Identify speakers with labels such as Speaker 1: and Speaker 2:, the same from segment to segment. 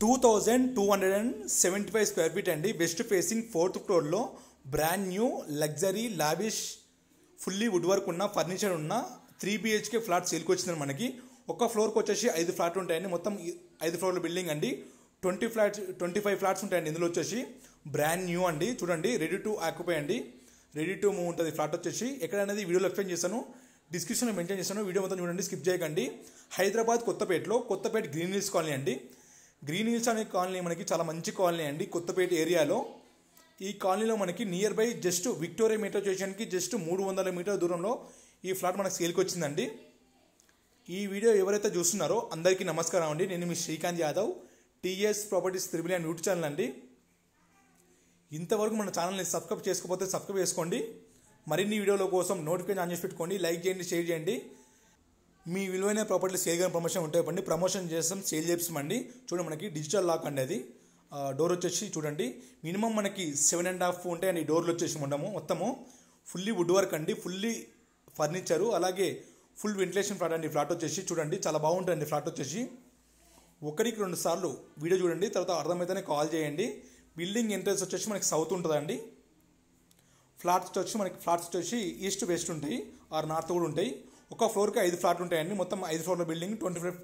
Speaker 1: 2275 square feet అండి. West facing 4th ఫ్లోర్లో brand new luxury lavish fully wood work ఉన్న furniture ఉన్న 3 BHK flat సేల్కి వచ్చిందండి. మనకి ఒక ఫ్లోర్కి వచ్చేసి 5 ఫ్లాట్లు ఉంటాయండి. మొత్తం 5 ఫ్లోర్ల బిల్డింగ్ అండి. 25 ఫ్లాట్స్ ఉంటాయండి. ఇందులో వచ్చేసి బ్రాండ్ న్యూ అండి. చూడండి, రెడీ టు ఆక్యుపై అండి, రెడీ టు మూవ్ ఉంటుంది. ఫ్లాట్ వచ్చేసి ఎక్కడ అనేది వీడియోలో ఎక్స్ప్లెయిన్ చేశాను, డిస్క్రిప్షన్లో మెన్షన్ చేశాను. వీడియో మొత్తం చూడండి, స్కిప్ చేయకండి. Hyderabad Kothapet green hills colony అండి. గ్రీన్ హిల్స్ అనే కాలనీ మనకి చాలా మంచి కాలనీ అండి. కొత్తపేట ఏరియాలో ఈ కాలనీలో మనకి near by just Victoria metro స్టేషన్కి జస్ట్ 300 మీటర్ల దూరంలో ఈ ఫ్లాట్ మనకు సేల్కి వచ్చిందండి. ఈ వీడియో ఎవరైతే చూస్తున్నారో అందరికీ నమస్కారం అండి. నేను మీ Srikanth Yadav, TS properties triple and YouTube channel అండి. ఇంతవరకు మన ఛానల్ని సబ్స్క్రైబ్ చేసుకోకపోతే సబ్స్క్రైబ్ చేసుకోండి. మరిన్ని వీడియోల కోసం నోటిఫికేషన్ ఆన్ చేసి పెట్టుకోండి. లైక్ చేయండి, షేర్ చేయండి. మీ విలువైన ప్రాపర్టీలు సేల్ కానీ ప్రమోషన్ ఉంటాయండి. ప్రమోషన్ చేస్తాం, సేల్ చేస్తామండి. చూడండి, మనకి డిజిటల్ లాక్ అండి. అది డోర్ వచ్చేసి చూడండి, మినిమం మనకి 7.5 ఉంటాయండి. డోర్లు వచ్చేసి మొత్తము ఫుల్లీ వుడ్ వర్క్ అండి, ఫుల్లీ ఫర్నిచరు, అలాగే ఫుల్ వెంటిలేషన్ ఫ్లాట్ అండి. ఫ్లాట్ వచ్చేసి చూడండి, చాలా బాగుంటుంది. ఫ్లాట్ వచ్చేసి 1-2 సార్లు వీడియో చూడండి, తర్వాత అర్థమైతేనే కాల్ చేయండి. బిల్డింగ్ ఎంట్రన్స్ వచ్చేసి మనకి సౌత్ ఉంటుందండి. ఫ్లాట్స్ వచ్చేసి ఈస్ట్ వెస్ట్ ఉంటాయి, ఆర్ నార్త్ కూడా ఉంటాయి. ఒక ఫ్లోర్కి 5 ఫ్లాట్లు ఉంటాయండి. మొత్తం 5 ఫ్లోర్ల బిల్డింగ్,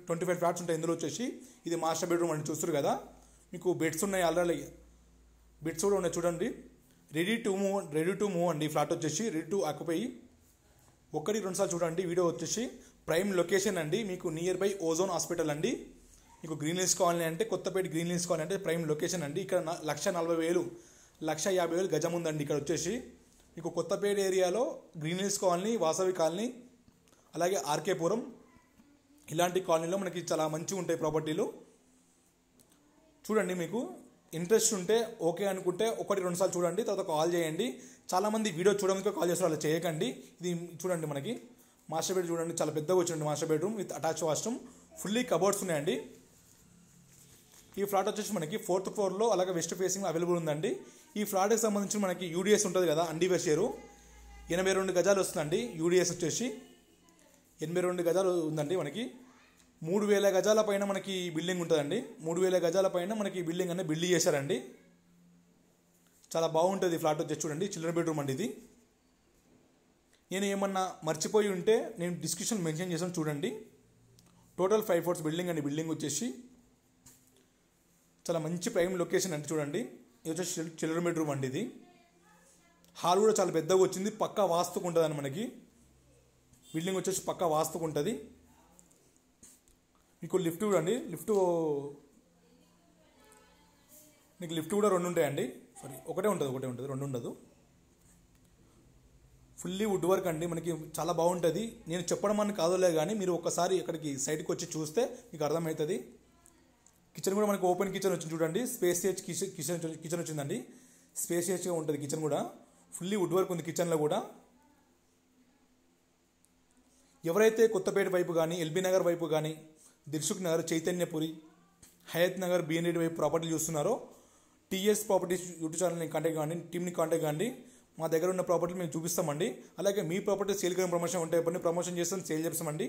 Speaker 1: 25 ఫ్లాట్స్ ఉంటాయి. ఇందులో వచ్చేసి ఇది మాస్టర్ బెడ్రూమ్ అని చూస్తారు కదా, మీకు బెడ్స్ ఉన్నాయి, ఆల్రెడీ బెడ్స్ కూడా ఉన్నాయి. చూడండి, రెడీ టు మూవ్ అండి. ఫ్లాట్ వచ్చేసి రెడీ టు ఆక్యుపై. 1-2 సార్లు చూడండి. వీడియో వచ్చేసి ప్రైమ్ లొకేషన్ అండి, మీకు నియర్ బై ఓజోన్ హాస్పిటల్ అండి. మీకు గ్రీన్ హిల్స్ కాలనీ అంటే, కొత్తపేట గ్రీన్ హిల్స్ కాలనీ అంటే ప్రైమ్ లొకేషన్ అండి. ఇక్కడ 1,40,000 1,50,000 గజం ఉందండి. ఇక్కడ వచ్చేసి మీకు కొత్తపేట ఏరియాలో green hills colony, Vasavi colony, అలాగే ఆర్కేపురం, ఇలాంటి కాలనీలో మనకి చాలా మంచిగా ఉంటాయి ప్రాపర్టీలు. చూడండి, మీకు ఇంట్రెస్ట్ ఉంటే ఓకే అనుకుంటే 1-2 సార్లు చూడండి, తర్వాత కాల్ చేయండి. చాలామంది వీడియో చూడడానికి కాల్ చేస్తారు, అలా చేయకండి. ఇది చూడండి, మనకి మాస్టర్ బెడ్ చూడండి, చాలా పెద్దగా వచ్చింది master bedroom with attach washroom, fully cupboards ఉన్నాయండి. ఈ ఫ్లాట్ వచ్చేసి మనకి 4th ఫ్లోర్లో అలాగే వెస్ట్ ఫేసింగ్ అవైలబుల్ ఉందండి. ఈ ఫ్లాట్కి సంబంధించి మనకి యూడిఎస్ ఉంటుంది కదా, అండివేషియరు 82 గజాలు వస్తుందండి. యూడిఎస్ వచ్చేసి 82 గజాలు ఉందండి. మనకి 3,000 గజాల పైన మనకి బిల్డింగ్ ఉంటుందండి. 3,000 గజాల పైన మనకి బిల్డింగ్ అనేది బిల్డ్ చేశారండి. చాలా బాగుంటుంది ఫ్లాట్ వచ్చేసి. చూడండి, చిల్డ్రన్ బెడ్రూమ్ అండి ఇది. నేను ఏమన్నా మర్చిపోయి ఉంటే నేను డిస్క్రిప్షన్ మెన్షన్ చేశాను, చూడండి. టోటల్ 5 floors బిల్డింగ్ అండి. బిల్డింగ్ వచ్చేసి చాలా మంచి ప్రైమ్ లొకేషన్ అండి. చూడండి, ఇది వచ్చేసి చిల్డ్రన్ బెడ్రూమ్ అండి. ఇది హాల్ కూడా చాలా పెద్దగా వచ్చింది, పక్కా వాస్తుకు ఉంటుందండి. మనకి బిల్డింగ్ వచ్చేసి పక్కా వాస్తుకు ఉంటుంది. మీకు లిఫ్ట్ చూడండి, లిఫ్ట్ కూడా 2 ఉంటాయండి. సారీ, ఒకటే ఉంటుంది, 2 ఉండదు. ఫుల్లీ వుడ్ వర్క్ అండి. మనకి చాలా బాగుంటుంది. నేను చెప్పడం అని కాదులే కానీ మీరు ఒక్కసారి ఇక్కడికి సైడ్కి వచ్చి చూస్తే మీకు అర్థమవుతుంది. కిచెన్ కూడా మనకి ఓపెన్ కిచెన్ వచ్చింది. చూడండి, స్పేసియస్ కిచెన్ వచ్చిందండి. స్పేసియస్గా ఉంటుంది కిచెన్ కూడా. ఫుల్లీ వుడ్ వర్క్ ఉంది కిచెన్లో కూడా. ఎవరైతే కొత్తపేట వైపు కానీ, ఎల్బీ నగర్ వైపు కానీ, దిల్సుఖ్ నగర్, చైతన్యపురి, హయత్ నగర్, బిఎన్ రెడ్డి వైపు ప్రాపర్టీలు చూస్తున్నారో TS ప్రాపర్టీస్ యూట్యూబ్ ఛానల్ని కాంటాక్ట్ కాండి, టీమ్ని కాంటాక్ట్ కాండి. మా దగ్గర ఉన్న ప్రాపర్టీలు మేము చూపిస్తామండి. అలాగే మీ ప్రాపర్టీ సేల్ కానీ ప్రమోషన్ ఉంటాయి, ఎప్పటిని ప్రమోషన్ చేస్తాం, సేల్ చేస్తామండి.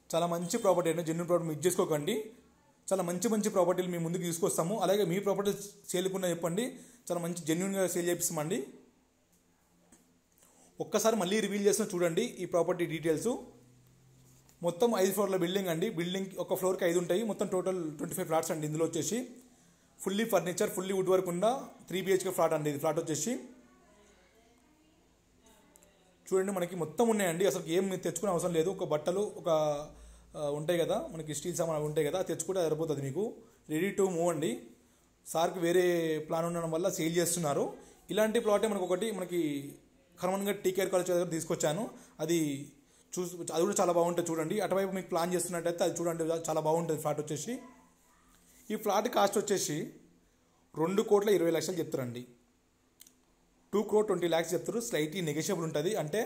Speaker 1: చాలా మంచి ప్రాపర్టీ అండి, జెన్యూన్ ప్రాపర్టీ మిస్ చేసుకోకండి. చాలా మంచి ప్రాపర్టీలు మీ ముందుకు తీసుకొస్తాము. అలాగే మీ ప్రాపర్టీ సేల్కున్నా చెప్పండి, చాలా మంచి జెన్యూన్గా సేల్ చేపిస్తామండి. ఒక్కసారి మళ్ళీ రివీల్ చేస్తున్నా చూడండి ఈ ప్రాపర్టీ డీటెయిల్స్. మొత్తం 5 ఫ్లోర్ల బిల్డింగ్ అండి. బిల్డింగ్ ఒక ఫ్లోర్కి 5 ఉంటాయి. మొత్తం టోటల్ 25 ఫ్లాట్స్ అండి. ఇందులో వచ్చేసి fully furniture, fully wood work ఉన్న 3 BHK ఫ్లాట్ అండి. ఇది ఫ్లాట్ వచ్చేసి చూడండి, మనకి మొత్తం ఉన్నాయండి. అసలు ఏం తెచ్చుకునే అవసరం లేదు. ఒక బట్టలు, ఒక ఉంటాయి కదా మనకి స్టీల్ సామాన్ ఉంటాయి కదా, తెచ్చుకుంటే సరిపోతుంది మీకు. రెడీ టు మూవ్ అండి. సార్కి వేరే ప్లాన్ ఉండడం వల్ల సేల్ చేస్తున్నారు. ఇలాంటి ప్లాటే మనకి కర్మన్గా టీకేఆర్ కాలేజ్ దగ్గర తీసుకొచ్చాను. అది కూడా చాలా బాగుంటుంది. చూడండి, అటువైపు మీకు ప్లాన్ చేస్తున్నట్టయితే అది చూడండి, చాలా బాగుంటుంది ఫ్లాట్ వచ్చేసి. ఈ ఫ్లాట్ కాస్ట్ వచ్చేసి 2,20,00,000 చెప్తారండి. 2,20,00,000 చెప్తారు. స్లైట్లీ నెగోషియబుల్ ఉంటుంది. అంటే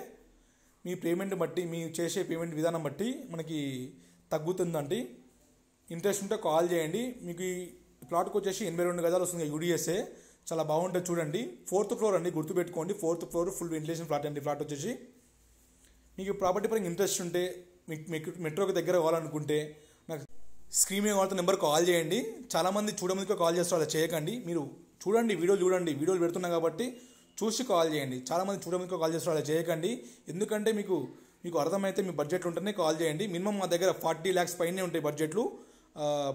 Speaker 1: మీ పేమెంట్ బట్టి, మీ చేసే పేమెంట్ విధానం బట్టి మనకి తగ్గుతుందండి. ఇంట్రెస్ట్ ఉంటే కాల్ చేయండి. మీకు ఈ ప్లాట్కి వచ్చేసి 82 గజాలు వస్తుంది, యూడిఎస్ఏ. చాలా బాగుంటుంది. చూడండి, 4th ఫ్లోర్ అండి, గుర్తుపెట్టుకోండి. 4th floor full ventilation flat అండి. ఫ్లాట్ వచ్చేసి మీకు ప్రాపర్టీ పరంగా ఇంట్రెస్ట్ ఉంటే మీకు మెట్రోకి దగ్గర కావాలనుకుంటే నాకు స్క్రీన్ మీద కావాల్సిన నెంబర్ కాల్ చేయండి. చాలామంది చూడముందుగా కాల్ చేస్తారు, అలా చేయకండి. మీరు చూడండి, వీడియోలు పెడుతున్నా కాబట్టి చూసి కాల్ చేయండి. చాలామంది చూడముందుగా కాల్ చేస్తారు, అలా చేయకండి. ఎందుకంటే మీకు అర్థమైతే మీ బడ్జెట్లు ఉంటేనే కాల్ చేయండి. మినిమం మా దగ్గర 40 lakhs పైనే ఉంటాయి బడ్జెట్లు.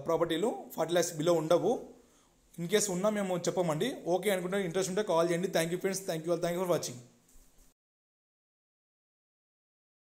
Speaker 1: ప్రాపర్టీలు 40 lakhs బిలో ఉండవు. ఇన్ కేసు ఉన్నా మేము చెప్పమండి. ఓకే అనుకుంటే ఇంట్రెస్ట్ ఉంటే కాల్ చేయండి. Thank you friends, thank you for watching.